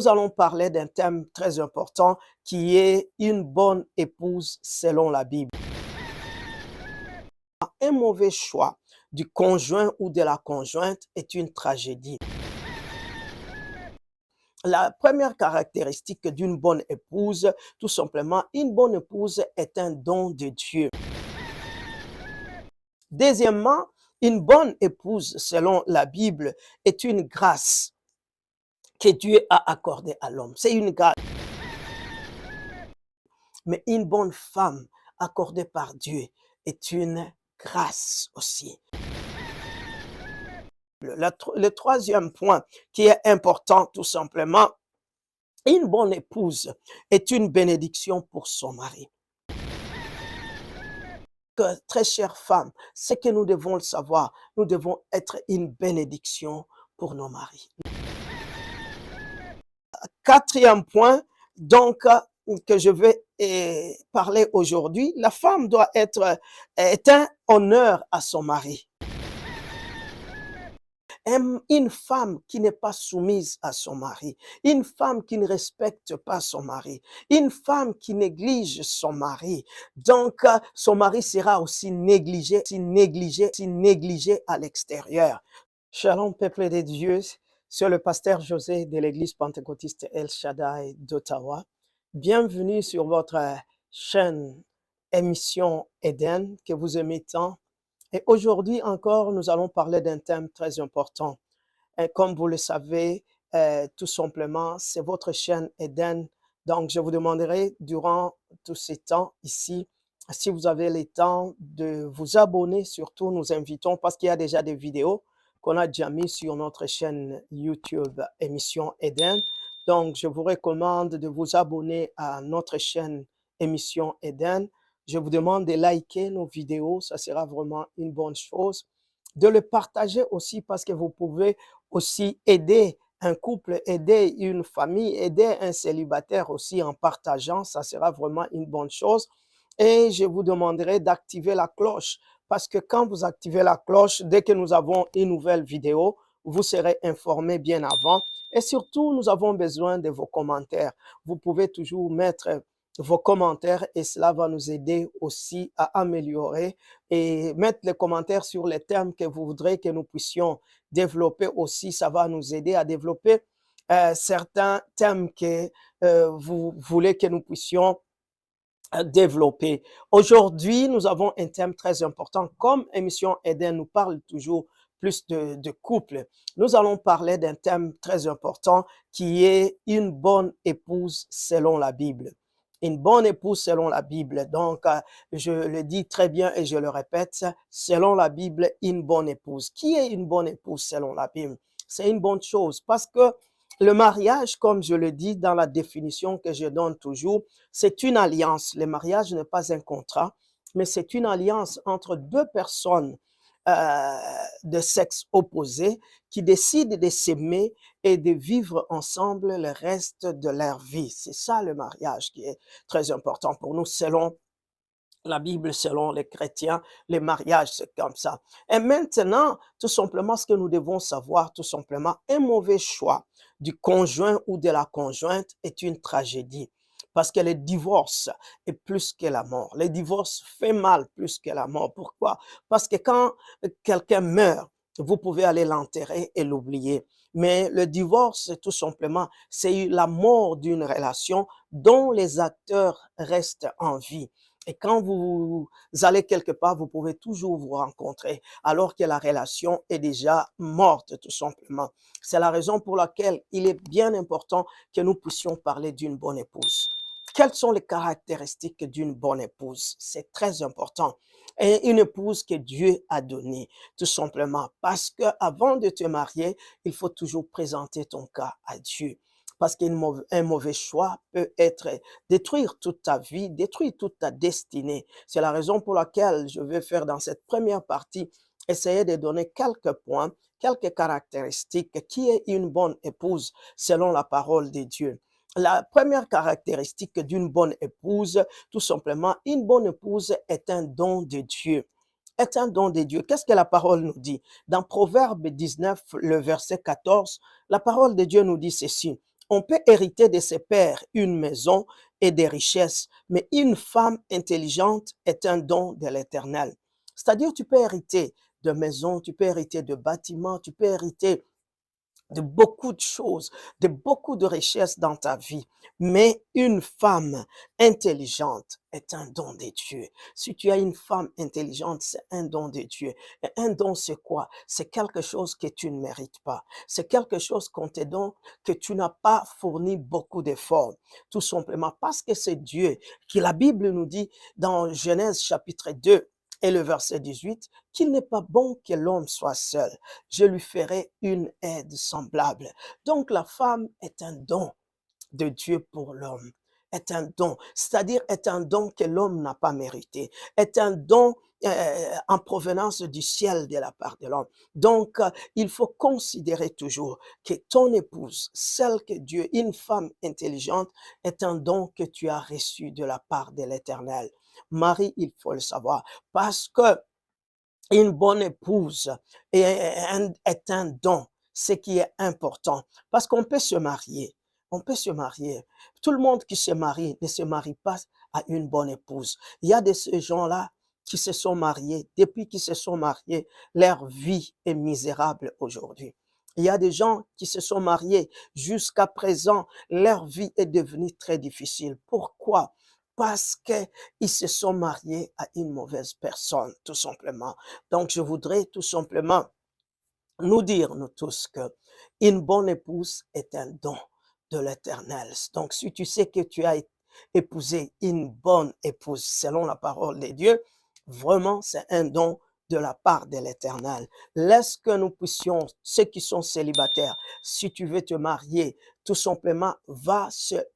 nous allons parler d'un thème très important qui est une bonne épouse selon la Bible. Un mauvais choix du conjoint ou de la conjointe est une tragédie. La première caractéristique d'une bonne épouse, tout simplement, une bonne épouse est un don de Dieu. Deuxièmement, une bonne épouse, selon la Bible, est une grâce que Dieu a accordée à l'homme. C'est une grâce. Mais une bonne femme accordée par Dieu est une grâce aussi. Le troisième point qui est important, tout simplement, une bonne épouse est une bénédiction pour son mari. Très chère femme, ce que nous devons le savoir, nous devons être une bénédiction pour nos maris. Quatrième point, donc, que je vais parler aujourd'hui, la femme doit être est un honneur à son mari. Une femme qui n'est pas soumise à son mari, une femme qui ne respecte pas son mari, une femme qui néglige son mari, donc son mari sera aussi négligé à l'extérieur. Shalom, peuple de Dieu, c'est le pasteur José de l'église pentecôtiste El Shaddai d'Ottawa. Bienvenue sur votre chaîne émission Eden que vous aimez tant. Et aujourd'hui encore, nous allons parler d'un thème très important. Et comme vous le savez, tout simplement, c'est votre chaîne Eden. Donc, je vous demanderai durant tous ces temps ici, si vous avez le temps de vous abonner, surtout nous invitons, parce qu'il y a déjà des vidéos qu'on a déjà mis sur notre chaîne YouTube émission Eden. Donc, je vous recommande de vous abonner à notre chaîne émission Eden. Je vous demande de liker nos vidéos, ça sera vraiment une bonne chose. De le partager aussi parce que vous pouvez aussi aider un couple, aider une famille, aider un célibataire aussi en partageant, ça sera vraiment une bonne chose. Et je vous demanderai d'activer la cloche parce que quand vous activez la cloche, dès que nous avons une nouvelle vidéo, vous serez informé bien avant. Et surtout, nous avons besoin de vos commentaires. Vous pouvez toujours mettre vos commentaires et cela va nous aider aussi à améliorer et mettre les commentaires sur les thèmes que vous voudrez que nous puissions développer aussi. Ça va nous aider à développer certains thèmes que vous voulez que nous puissions développer. Aujourd'hui, nous avons un thème très important. Comme émission Eden nous parle toujours plus de couple, nous allons parler d'un thème très important qui est une bonne épouse selon la Bible. Une bonne épouse selon la Bible. Donc, je le dis très bien et je le répète, selon la Bible, une bonne épouse. Qui est une bonne épouse selon la Bible? C'est une bonne chose parce que le mariage, comme je le dis dans la définition que je donne toujours, c'est une alliance. Le mariage n'est pas un contrat, mais c'est une alliance entre deux personnes de sexe opposé qui décident de s'aimer et de vivre ensemble le reste de leur vie. C'est ça le mariage qui est très important pour nous selon la Bible, selon les chrétiens, les mariages, c'est comme ça. Et maintenant, tout simplement, ce que nous devons savoir, tout simplement, un mauvais choix du conjoint ou de la conjointe est une tragédie. Parce que le divorce est plus que la mort. Le divorce fait mal plus que la mort. Pourquoi? Parce que quand quelqu'un meurt, vous pouvez aller l'enterrer et l'oublier. Mais le divorce, tout simplement, c'est la mort d'une relation dont les acteurs restent en vie. Et quand vous allez quelque part, vous pouvez toujours vous rencontrer, alors que la relation est déjà morte, tout simplement. C'est la raison pour laquelle il est bien important que nous puissions parler d'une bonne épouse. Quelles sont les caractéristiques d'une bonne épouse? C'est très important. Et une épouse que Dieu a donnée, tout simplement. Parce que avant de te marier, il faut toujours présenter ton cas à Dieu. Parce qu'un mauvais choix peut détruire toute ta vie, détruire toute ta destinée. C'est la raison pour laquelle je vais faire dans cette première partie, essayer de donner quelques points, quelques caractéristiques qui est une bonne épouse selon la parole de Dieu. La première caractéristique d'une bonne épouse, tout simplement, une bonne épouse est un don de Dieu. Est un don de Dieu. Qu'est-ce que la parole nous dit? Dans Proverbe 19, le verset 14, la parole de Dieu nous dit ceci. On peut hériter de ses pères une maison et des richesses, mais une femme intelligente est un don de l'Éternel. C'est-à-dire, tu peux hériter de maisons, tu peux hériter de bâtiments, tu peux hériter de beaucoup de choses, de beaucoup de richesses dans ta vie. Mais une femme intelligente est un don de Dieu. Si tu as une femme intelligente, c'est un don de Dieu. Et un don, c'est quoi? C'est quelque chose que tu ne mérites pas. C'est quelque chose qu'on te donne que tu n'as pas fourni beaucoup d'efforts. Tout simplement parce que c'est Dieu qui, la Bible nous dit dans Genèse chapitre 2 et le verset 18, qu'il n'est pas bon que l'homme soit seul. Je lui ferai une aide semblable. Donc la femme est un don de Dieu pour l'homme, est un don, c'est-à-dire est un don que l'homme n'a pas mérité, est un don en provenance du ciel de la part de l'homme. Donc, il faut considérer toujours que ton épouse, celle que Dieu, une femme intelligente, est un don que tu as reçu de la part de l'Éternel. Marie, il faut le savoir, parce que une bonne épouse est un don, ce qui est important, parce qu'on peut se marier. On peut se marier. Tout le monde qui se marie ne se marie pas à une bonne épouse. Il y a de ces gens-là qui se sont mariés. Depuis qu'ils se sont mariés, leur vie est misérable aujourd'hui. Il y a des gens qui se sont mariés jusqu'à présent, leur vie est devenue très difficile. Pourquoi? Parce qu'ils se sont mariés à une mauvaise personne, tout simplement. Donc, je voudrais tout simplement nous dire, nous tous, que une bonne épouse est un don de l'Éternel. Donc, si tu sais que tu as épousé une bonne épouse selon la parole de Dieu, vraiment, c'est un don de la part de l'Éternel. Laisse que nous puissions, ceux qui sont célibataires, si tu veux te marier, tout simplement, va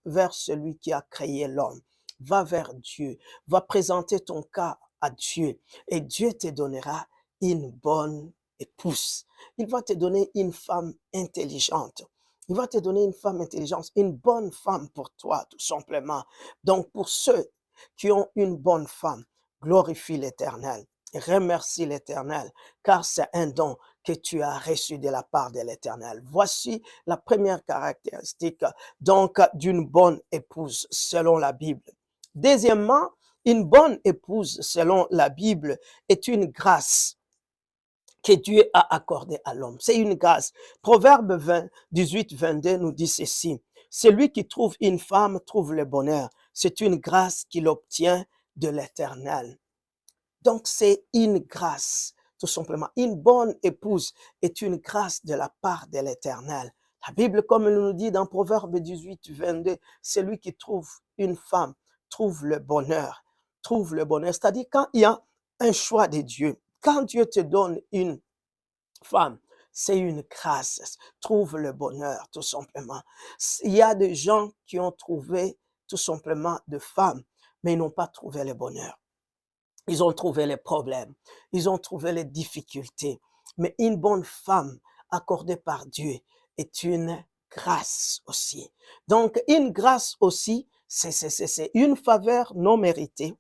vers celui qui a créé l'homme. Va vers Dieu, va présenter ton cas à Dieu et Dieu te donnera une bonne épouse. Il va te donner une femme intelligente. Il va te donner une femme intelligente, une bonne femme pour toi, tout simplement. Donc, pour ceux qui ont une bonne femme, glorifie l'Éternel. Remercie l'Éternel, car c'est un don que tu as reçu de la part de l'Éternel. Voici la première caractéristique, donc, d'une bonne épouse, selon la Bible. Deuxièmement, une bonne épouse, selon la Bible, est une grâce que Dieu a accordée à l'homme. C'est une grâce. Proverbe 18, 22 nous dit ceci. Celui qui trouve une femme trouve le bonheur. C'est une grâce qu'il obtient de l'Éternel. Donc, c'est une grâce, tout simplement. Une bonne épouse est une grâce de la part de l'Éternel. La Bible, comme elle nous dit dans Proverbe 18, 22, celui qui trouve une femme trouve le bonheur. Trouve le bonheur. C'est-à-dire quand il y a un choix de Dieu, quand Dieu te donne une femme, c'est une grâce. Trouve le bonheur, tout simplement. Il y a des gens qui ont trouvé tout simplement de femmes, mais ils n'ont pas trouvé le bonheur. Ils ont trouvé les problèmes, ils ont trouvé les difficultés. Mais une bonne femme accordée par Dieu est une grâce aussi. Donc, une grâce aussi, c'est une faveur non méritée.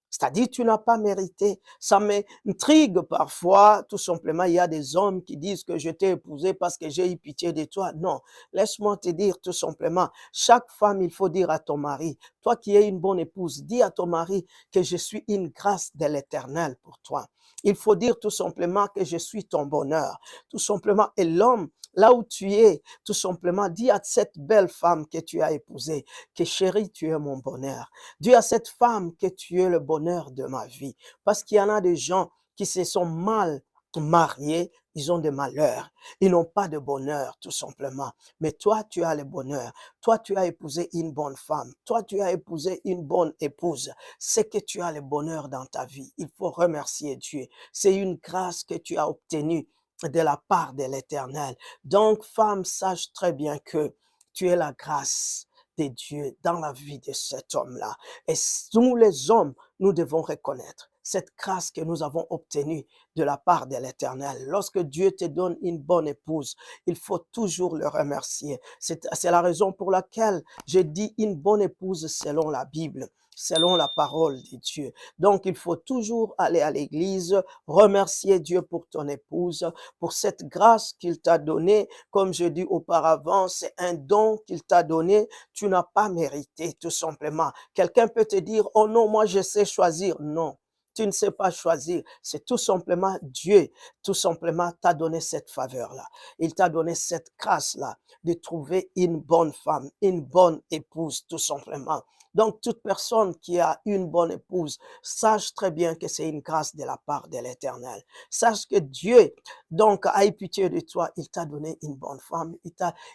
C'est-à-dire, tu n'as pas mérité. Ça m'intrigue parfois, tout simplement. Il y a des hommes qui disent que je t'ai épousé parce que j'ai eu pitié de toi. Non, laisse-moi te dire tout simplement, chaque femme, il faut dire à ton mari, toi qui es une bonne épouse, dis à ton mari que je suis une grâce de l'Éternel pour toi. Il faut dire tout simplement que je suis ton bonheur. Tout simplement. Et l'homme, là où tu es, tout simplement, dis à cette belle femme que tu as épousée que chérie, tu es mon bonheur. Dis à cette femme que tu es le bonheur de ma vie. Parce qu'il y en a des gens qui se sont mal mariés, ils ont des malheurs. Ils n'ont pas de bonheur, tout simplement. Mais toi, tu as le bonheur. Toi, tu as épousé une bonne femme. Toi, tu as épousé une bonne épouse. C'est que tu as le bonheur dans ta vie. Il faut remercier Dieu. C'est une grâce que tu as obtenue de la part de l'Éternel. Donc, femme, sache très bien que tu es la grâce de Dieu dans la vie de cet homme-là. Et nous, les hommes, nous devons reconnaître cette grâce que nous avons obtenue de la part de l'Éternel. Lorsque Dieu te donne une bonne épouse, il faut toujours le remercier. C'est la raison pour laquelle je dis une bonne épouse selon la Bible, selon la parole de Dieu. Donc, il faut toujours aller à l'église, remercier Dieu pour ton épouse, pour cette grâce qu'il t'a donnée. Comme je dis auparavant, c'est un don qu'il t'a donné. Tu n'as pas mérité, tout simplement. Quelqu'un peut te dire, oh non, moi je sais choisir. Non. Tu ne sais pas choisir. C'est tout simplement Dieu, tout simplement, t'a donné cette faveur-là. Il t'a donné cette grâce-là de trouver une bonne femme, une bonne épouse, tout simplement. Donc, toute personne qui a une bonne épouse, sache très bien que c'est une grâce de la part de l'Éternel. Sache que Dieu, donc, a eu pitié de toi. Il t'a donné une bonne femme.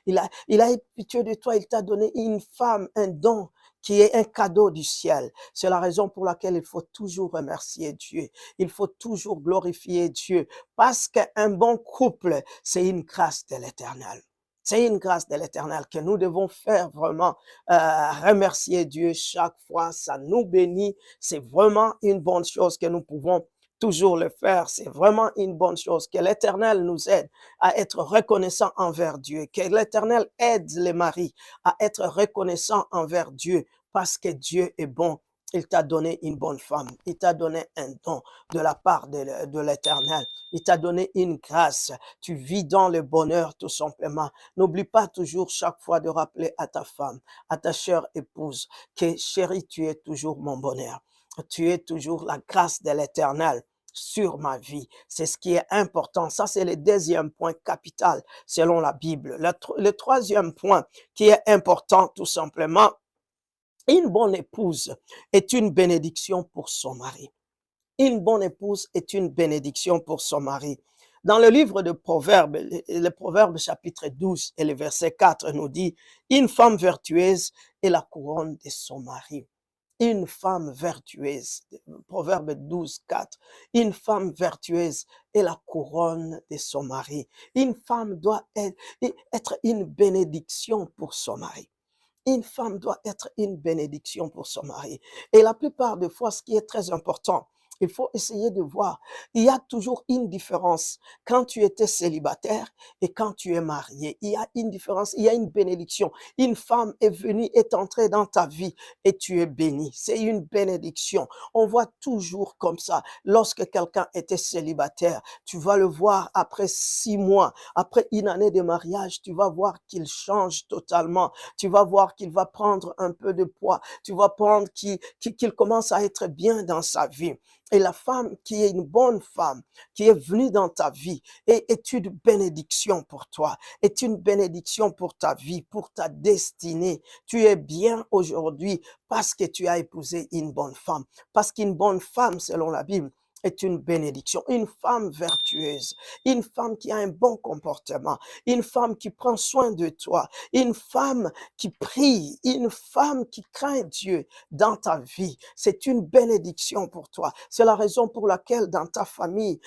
Il a eu pitié de toi. Il t'a donné une femme, un don qui est un cadeau du ciel. C'est la raison pour laquelle il faut toujours remercier Dieu. Il faut toujours glorifier Dieu. Parce qu'un bon couple, c'est une grâce de l'Éternel. C'est une grâce de l'Éternel que nous devons faire vraiment remercier Dieu chaque fois. Ça nous bénit. C'est vraiment une bonne chose que nous pouvons toujours le faire. C'est vraiment une bonne chose. Que l'Éternel nous aide à être reconnaissant envers Dieu. Que l'Éternel aide les maris à être reconnaissant envers Dieu parce que Dieu est bon. Il t'a donné une bonne femme. Il t'a donné un don de la part de l'Éternel. Il t'a donné une grâce. Tu vis dans le bonheur tout simplement. N'oublie pas toujours chaque fois de rappeler à ta femme, à ta chère épouse, que chérie, tu es toujours mon bonheur. Tu es toujours la grâce de l'Éternel sur ma vie. C'est ce qui est important. Ça, c'est le deuxième point capital selon la Bible. Le troisième point qui est important tout simplement, une bonne épouse est une bénédiction pour son mari. Une bonne épouse est une bénédiction pour son mari. Dans le livre de Proverbes, le Proverbe chapitre 12 et le verset 4 nous dit, une femme vertueuse est la couronne de son mari. Une femme vertueuse, Proverbe 12, 4. Une femme vertueuse est la couronne de son mari. Une femme doit être une bénédiction pour son mari. Une femme doit être une bénédiction pour son mari. Et la plupart des fois, ce qui est très important, il faut essayer de voir. Il y a toujours une différence quand tu étais célibataire et quand tu es marié. Il y a une différence, il y a une bénédiction. Une femme est venue, est entrée dans ta vie et tu es béni. C'est une bénédiction. On voit toujours comme ça. Lorsque quelqu'un était célibataire, tu vas le voir après 6 mois, après une année de mariage, tu vas voir qu'il change totalement. Tu vas voir qu'il va prendre un peu de poids. Tu vas prendre qu'il commence à être bien dans sa vie. Et la femme qui est une bonne femme, qui est venue dans ta vie, est une bénédiction pour toi, est une bénédiction pour ta vie, pour ta destinée. Tu es bien aujourd'hui parce que tu as épousé une bonne femme. Parce qu'une bonne femme, selon la Bible, est une bénédiction, une femme vertueuse, une femme qui a un bon comportement, une femme qui prend soin de toi, une femme qui prie, une femme qui craint Dieu dans ta vie. C'est une bénédiction pour toi. C'est la raison pour laquelle dans ta famille,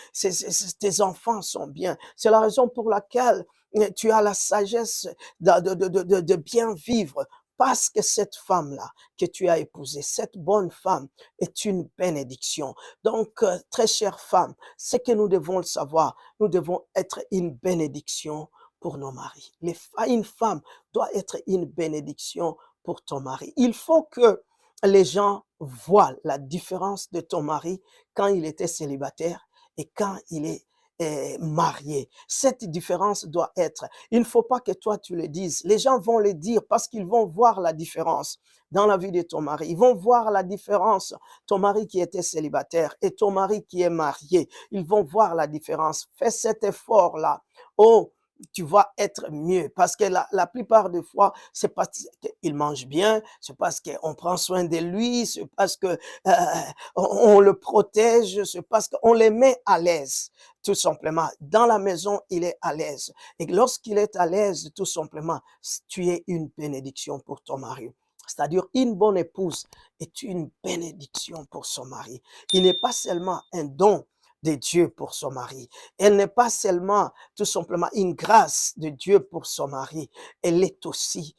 tes enfants sont bien. C'est la raison pour laquelle tu as la sagesse de bien vivre. Parce que cette femme-là que tu as épousée, cette bonne femme, est une bénédiction. Donc, très chère femme, ce que nous devons le savoir, nous devons être une bénédiction pour nos maris. Une femme doit être une bénédiction pour ton mari. Il faut que les gens voient la différence de ton mari quand il était célibataire et quand il est marié. Cette différence doit être, il ne faut pas que toi tu le dises, les gens vont le dire parce qu'ils vont voir la différence dans la vie de ton mari. Ils vont voir la différence, ton mari qui était célibataire et ton mari qui est marié. Ils vont voir la différence. Fais cet effort-là. Oh, tu vas être mieux parce que la plupart des fois, c'est parce qu'il mange bien, c'est parce qu'on prend soin de lui, c'est parce que on le protège, c'est parce qu'on les met à l'aise, tout simplement. Dans la maison, il est à l'aise. Et lorsqu'il est à l'aise, tout simplement, tu es une bénédiction pour ton mari. C'est-à-dire, une bonne épouse est une bénédiction pour son mari. Il n'est pas seulement un don de Dieu pour son mari. Elle n'est pas seulement tout simplement une grâce de Dieu pour son mari, elle est aussi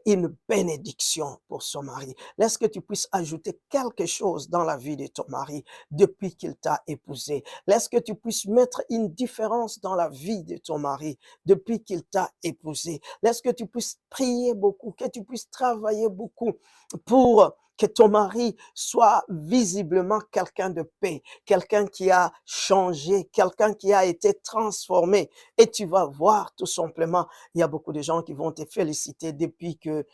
une bénédiction pour son mari. Laisse que tu puisses ajouter quelque chose dans la vie de ton mari depuis qu'il t'a épousé. Laisse que tu puisses mettre une différence dans la vie de ton mari depuis qu'il t'a épousé. Laisse que tu puisses prier beaucoup, que tu puisses travailler beaucoup pour que ton mari soit visiblement quelqu'un de paix, quelqu'un qui a changé, quelqu'un qui a été transformé. Et tu vas voir tout simplement, il y a beaucoup de gens qui vont te féliciter depuis que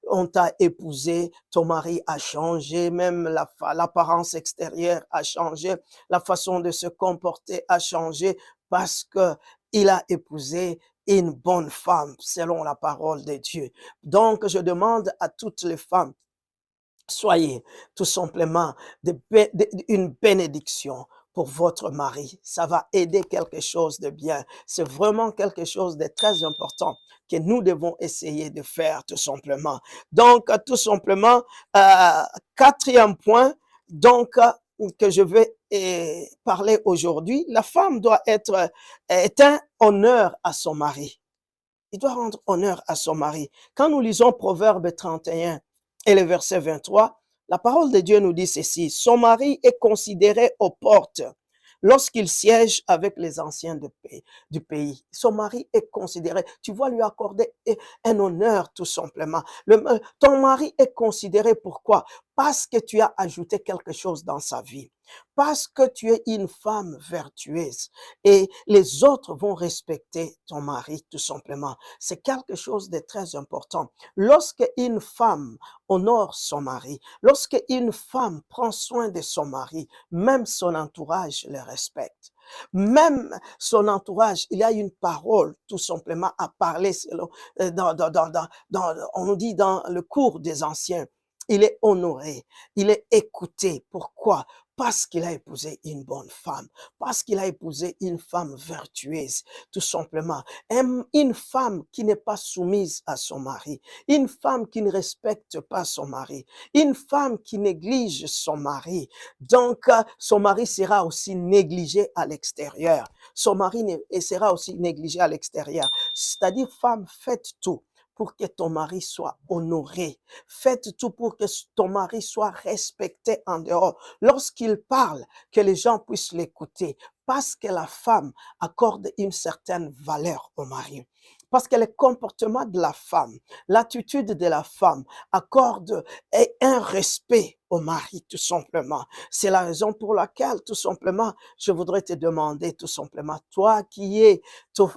on t'a épousé, ton mari a changé, même l'apparence extérieure a changé, la façon de se comporter a changé parce que il a épousé une bonne femme selon la parole de Dieu. Donc, je demande à toutes les femmes, soyez tout simplement une bénédiction pour votre mari. Ça va aider quelque chose de bien. C'est vraiment quelque chose de très important que nous devons essayer de faire tout simplement. Donc, tout simplement, quatrième point, donc, que je vais parler aujourd'hui, la femme doit être est un honneur à son mari. Il doit rendre honneur à son mari. Quand nous lisons Proverbe 31 et le verset 23, la parole de Dieu nous dit ceci: son mari est considéré aux portes lorsqu'il siège avec les anciens du pays. Son mari est considéré, tu vas lui accorder un honneur tout simplement. Ton mari est considéré pourquoi? Parce que tu as ajouté quelque chose dans sa vie, parce que tu es une femme vertueuse et les autres vont respecter ton mari tout simplement. C'est quelque chose de très important. Lorsque une femme honore son mari, lorsque une femme prend soin de son mari, même son entourage le respecte. Même son entourage, il y a une parole tout simplement à parler selon, on nous dit dans le cours des anciens, il est honoré, il est écouté. Pourquoi? Parce qu'il a épousé une bonne femme, parce qu'il a épousé une femme vertueuse, tout simplement. Une femme qui n'est pas soumise à son mari, une femme qui ne respecte pas son mari, une femme qui néglige son mari. Donc, son mari sera aussi négligé à l'extérieur. Son mari sera aussi négligé à l'extérieur. C'est-à-dire, femme, faites tout pour que ton mari soit honoré. Faites tout pour que ton mari soit respecté en dehors. Lorsqu'il parle, que les gens puissent l'écouter. Parce que la femme accorde une certaine valeur au mari. Parce que le comportement de la femme, l'attitude de la femme accorde un respect au mari, tout simplement. C'est la raison pour laquelle, tout simplement, je voudrais te demander, tout simplement, toi qui es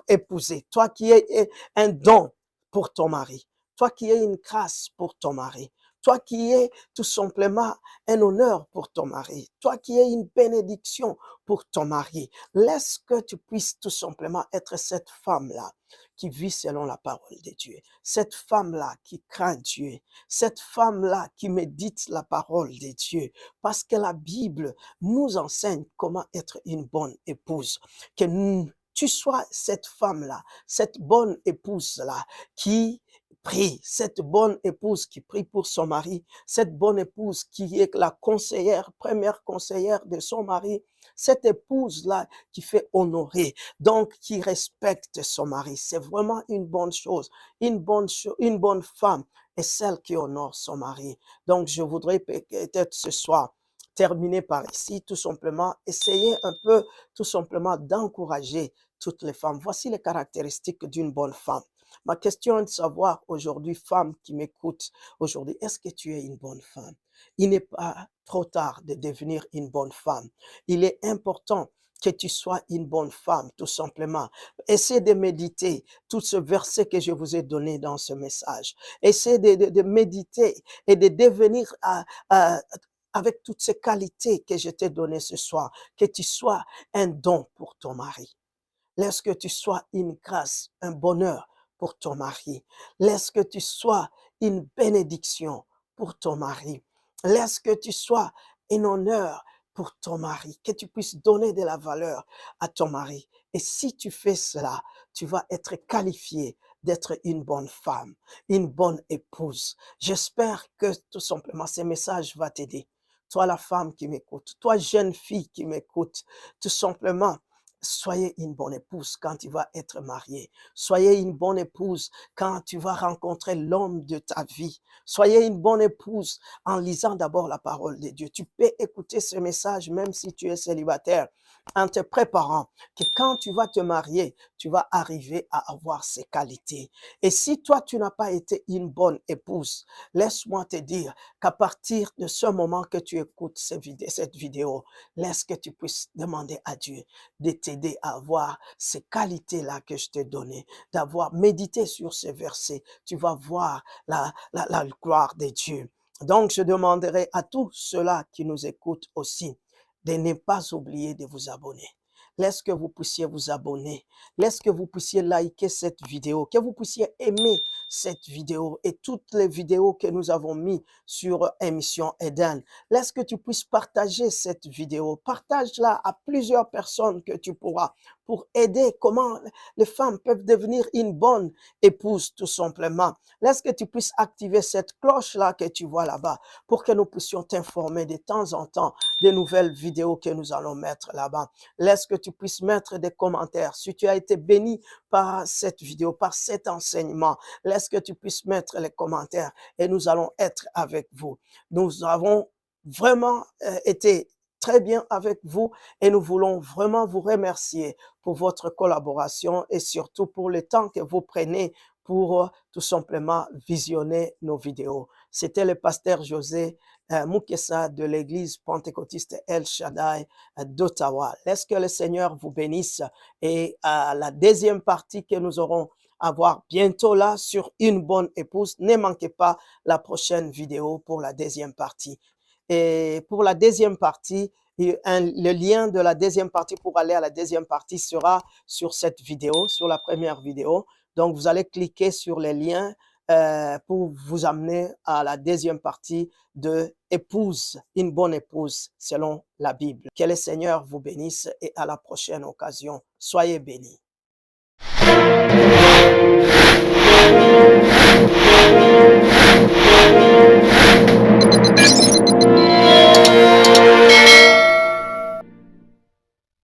épousé, toi qui es un don pour ton mari, toi qui es une grâce pour ton mari, toi qui es tout simplement un honneur pour ton mari, toi qui es une bénédiction pour ton mari, laisse que tu puisses tout simplement être cette femme-là qui vit selon la parole de Dieu, cette femme-là qui craint Dieu, cette femme-là qui médite la parole de Dieu, parce que la Bible nous enseigne comment être une bonne épouse, que tu sois cette femme-là, cette bonne épouse-là qui prie, cette bonne épouse qui prie pour son mari, cette bonne épouse qui est la conseillère, première conseillère de son mari, cette épouse-là qui fait honorer, donc qui respecte son mari. C'est vraiment une bonne chose. Une bonne femme est celle qui honore son mari. Donc, je voudrais peut-être ce soir terminer par ici, tout simplement, essayer un peu, tout simplement, d'encourager toutes les femmes. Voici les caractéristiques d'une bonne femme. Ma question est de savoir aujourd'hui, femme qui m'écoute aujourd'hui, est-ce que tu es une bonne femme? Il n'est pas trop tard de devenir une bonne femme. Il est important que tu sois une bonne femme, tout simplement. Essayez de méditer tout ce verset que je vous ai donné dans ce message. Essayez de méditer et de devenir avec toutes ces qualités que je t'ai données ce soir, que tu sois un don pour ton mari. Laisse que tu sois une grâce, un bonheur pour ton mari. Laisse que tu sois une bénédiction pour ton mari. Laisse que tu sois un honneur pour ton mari, que tu puisses donner de la valeur à ton mari. Et si tu fais cela, tu vas être qualifié d'être une bonne femme, une bonne épouse. J'espère que tout simplement ces messages vont t'aider toi la femme qui m'écoute, toi jeune fille qui m'écoute, tout simplement, soyez une bonne épouse quand tu vas être marié. Soyez une bonne épouse quand tu vas rencontrer l'homme de ta vie. Soyez une bonne épouse en lisant d'abord la parole de Dieu. Tu peux écouter ce message même si tu es célibataire en te préparant que quand tu vas te marier, tu vas arriver à avoir ces qualités. Et si toi, tu n'as pas été une bonne épouse, laisse-moi te dire qu'à partir de ce moment que tu écoutes cette vidéo, laisse que tu puisses demander à Dieu de t'aider à avoir ces qualités-là que je t'ai données, d'avoir médité sur ces versets. Tu vas voir la gloire de Dieu. Donc, je demanderai à tous ceux-là qui nous écoutent aussi de ne pas oublier de vous abonner. Laisse que vous puissiez vous abonner. Laisse que vous puissiez liker cette vidéo, que vous puissiez aimer cette vidéo et toutes les vidéos que nous avons mis sur Émission Eden. Laisse que tu puisses partager cette vidéo. Partage-la à plusieurs personnes que tu pourras pour aider comment les femmes peuvent devenir une bonne épouse tout simplement. Laisse que tu puisses activer cette cloche-là que tu vois là-bas pour que nous puissions t'informer de temps en temps des nouvelles vidéos que nous allons mettre là-bas. Laisse que tu puisses mettre des commentaires. Si tu as été béni par cette vidéo, par cet enseignement, laisse que tu puisses mettre les commentaires et nous allons être avec vous. Nous avons vraiment été très bien avec vous et nous voulons vraiment vous remercier pour votre collaboration et surtout pour le temps que vous prenez pour tout simplement visionner nos vidéos. C'était le pasteur José Mukesa de l'église pentecôtiste El Shaddai d'Ottawa. Laisse que le Seigneur vous bénisse et à la deuxième partie que nous aurons à voir bientôt là sur une bonne épouse, ne manquez pas la prochaine vidéo pour la deuxième partie. Et pour la deuxième partie, le lien de la deuxième partie pour aller à la deuxième partie sera sur cette vidéo, sur la première vidéo. Donc, vous allez cliquer sur les liens pour vous amener à la deuxième partie de épouse, une bonne épouse selon la Bible. Que le Seigneur vous bénisse et à la prochaine occasion. Soyez bénis.